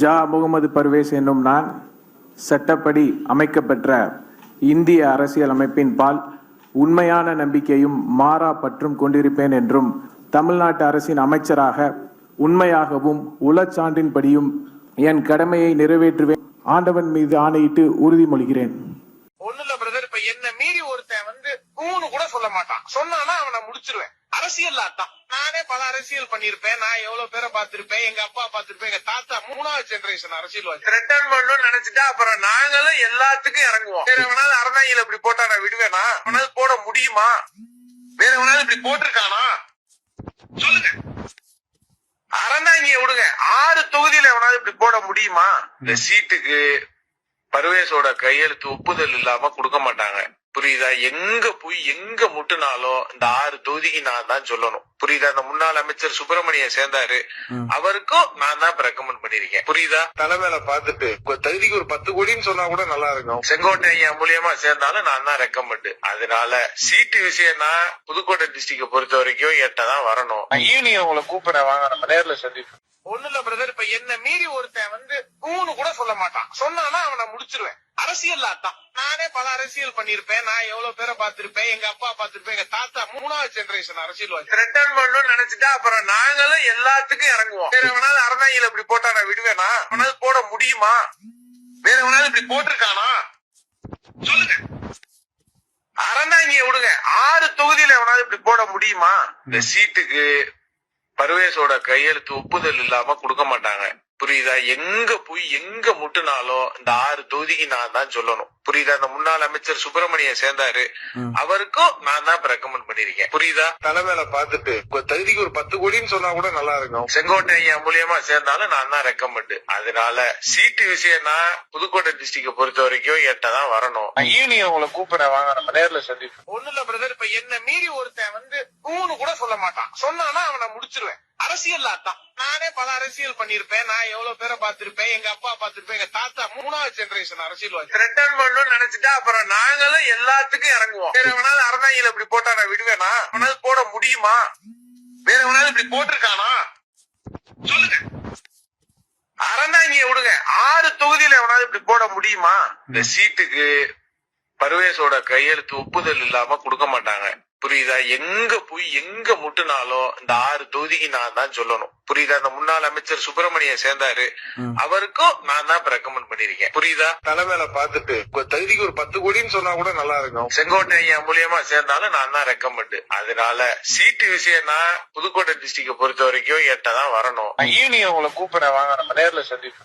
ஜா முகமது பர்வேஸ் என்னும் நான் சட்டப்படி அமைக்கப்பெற்ற இந்திய அரசியல் அமைப்பின் பால் உண்மையான நம்பிக்கையும் மாறா பற்றும் கொண்டிருப்பேன் என்றும் தமிழ்நாட்டு அரசின் அமைச்சராக உண்மையாகவும் உளச்சான்றின்படியும் என் கடமையை நிறைவேற்றுவேன் ஆண்டவன் மீது ஆணையிட்டு உறுதிமொழிகிறேன். ஒண்ணுல பிரதர், இப்ப என்ன மீறி ஒருத்தன் ஊன்னு கூட சொல்ல மாட்டான். சொன்னானா அவனை முடிச்சிருவேன். அரசியல் தான். நானே பல அரசியல் பண்ணிருப்பேன். நான் எவ்வளவு பேரை பார்த்திருப்பேன். எங்க அப்பா பார்த்திருப்பேன். எங்க தாத்தா 3வது ஜெனரேஷன் அரசியல்வாதி. ரிட்டர்ன் பண்ணணும்னு நினைச்சிட்டா அப்புறம் நாங்களும் எல்லாத்துக்கும் இறங்குவோம். வேற எவனாவது அறந்தாங்கில இப்படி போட்டா நான் விடுவேனா? அவனால போட முடியுமா? வேற எவனாவது இப்படி போட்டிருக்கானா? சொல்லுங்க. அறந்தாங்கிய விடுங்க. 6 தொகுதியில எவனாவது இப்படி போட முடியுமா? இந்த சீட்டுக்கு பர்வேஸோட கையெழுத்து ஒப்புதல் இல்லாம கொடுக்க மாட்டாங்க. புரியுதா? எங்க போய் எங்க முட்டுனாலும் இந்த 6 தொகுதிக்கு நான் தான் சொல்லணும். புரியுதா? அந்த முன்னாள் அமைச்சர் சுப்பிரமணியம் சேர்ந்தாரு, அவருக்கும் நான் தான் ரெக்கமெண்ட் பண்ணிருக்கேன். புரியுதா? தலைமையில பாத்துட்டு தகுதிக்கு ஒரு 10 கோடின்னு சொன்னா கூட நல்லா இருக்கும். செங்கோட்டை ஐயா மூலியமா சேர்ந்தாலும் நான் தான் ரெக்கமெண்ட். அதனால சீட்டு விஷயம்னா புதுக்கோட்டை டிஸ்ட்ரிக்ட பொறுத்த வரைக்கும் 8 தான் வரணும். ஈவினிங் உங்களை கூப்பிடுறேன், வாங்க நம்ம நேர்ல சந்திப்போம். ஒண்ணுல பிரதர், இப்ப என்ன மீறி ஒருத்தன் ஊன்னு கூட சொல்ல மாட்டான். சொன்னானா அவனை முடிச்சிருவேன். அரசியல் தான். நானே பல அரசியல் பண்ணிருப்பேன். நான் எவ்வளவு பேரை பார்த்திருப்பேன். எங்க அப்பா பார்த்திருப்பேன். எங்க தாத்தா 3வது ஜெனரேஷன் அரசியல்வாதி. ரிட்டர்ன் பண்ணணும்னு நினைச்சிட்டா அப்புறம் நாங்களும் எல்லாத்துக்கும் இறங்குவோம். வேற எவனாவது அறந்தாங்கில இப்படி போட்டா நான் விடுவேனா? அவனாவது போட முடியுமா? வேற எவனாவது இப்படி போட்டிருக்கானா? சொல்லுங்க. அறந்தாங்கிய விடுங்க. 6 தொகுதியில எவனாவது இப்படி போட முடியுமா? இந்த சீட்டுக்கு பர்வேஸோட கையெழுத்து ஒப்புதல் இல்லாம கொடுக்க மாட்டாங்க. புரியுதா? எங்க போய் எங்க முட்டுனாலும் இந்த 6 தொகுதிக்கு நான் தான் சொல்லணும். புரியுதா? அந்த முன்னாள் அமைச்சர் சுப்பிரமணியம் சேர்ந்தாரு, அவருக்கும் நான் தான் ரெக்கமெண்ட் பண்ணிருக்கேன். புரியுதா? தலைமையில பாத்துட்டு தகுதிக்கு ஒரு 10 கோடின்னு சொன்னா கூட நல்லா இருக்கும். செங்கோட்டை ஐயா மூலியமா சேர்ந்தாலும் நான் தான் ரெக்கமெண்ட். அதனால சீட்டு விஷயம்னா புதுக்கோட்டை டிஸ்ட்ரிக்ட பொறுத்த வரைக்கும் 8 தான் வரணும். ஈவினிங் உங்களை கூப்பிடுறேன், வாங்க நம்ம நேர்ல சந்திப்போம். ஒண்ணுல பிரதர், இப்ப என்ன மீறி ஒருத்தன் ஊன்னு கூட சொல்ல மாட்டான். சொன்னானா அவனை முடிச்சிருவேன். அரசியல் தான். நானே பல அரசியல் பண்ணிருப்பேன். நான் எவ்வளவு பேரை பார்த்திருப்பேன். எங்க அப்பா பார்த்திருப்பேன். எங்க தாத்தா 3வது ஜெனரேஷன் அரசியல்வாதி. ரிட்டர்ன் பண்ணணும்னு நினைச்சிட்டா அப்புறம் நாங்களும் எல்லாத்துக்கும் இறங்குவோம். வேற எவனாவது அறந்தாங்கில இப்படி போட்டா நான் விடுவேனா? அவனாவது போட முடியுமா? வேற எவனாவது இப்படி போட்டிருக்கானா? சொல்லுங்க. அறந்தாங்கிய விடுங்க. 6 தொகுதியில எவனாவது இப்படி போட முடியுமா? இந்த சீட்டுக்கு பர்வேஸோட கையெழுத்து ஒப்புதல் இல்லாம கொடுக்க மாட்டாங்க. புரியுதா? எங்க போய் எங்க முட்டுனாலும் இந்த 6 தொகுதிக்கு நான் தான் சொல்லணும். புரியுதா? அந்த முன்னாள் அமைச்சர் சுப்பிரமணியம் சேர்ந்தாரு, அவருக்கும் நான் தான் ரெக்கமெண்ட் பண்ணிருக்கேன். புரியுதா? தலைமையில பாத்துட்டு தகுதிக்கு ஒரு 10 கோடின்னு சொன்னா கூட நல்லா இருக்கும். செங்கோட்டை ஐயா மூலியமா சேர்ந்தாலும் நான் தான் ரெக்கமெண்ட். அதனால சீட்டு விஷயம்னா புதுக்கோட்டை டிஸ்ட்ரிக்ட பொறுத்த வரைக்கும் 8 தான் வரணும். ஈவினிங் உங்களை கூப்பிடுறேன், வாங்க நம்ம நேர்ல சந்திப்போம்.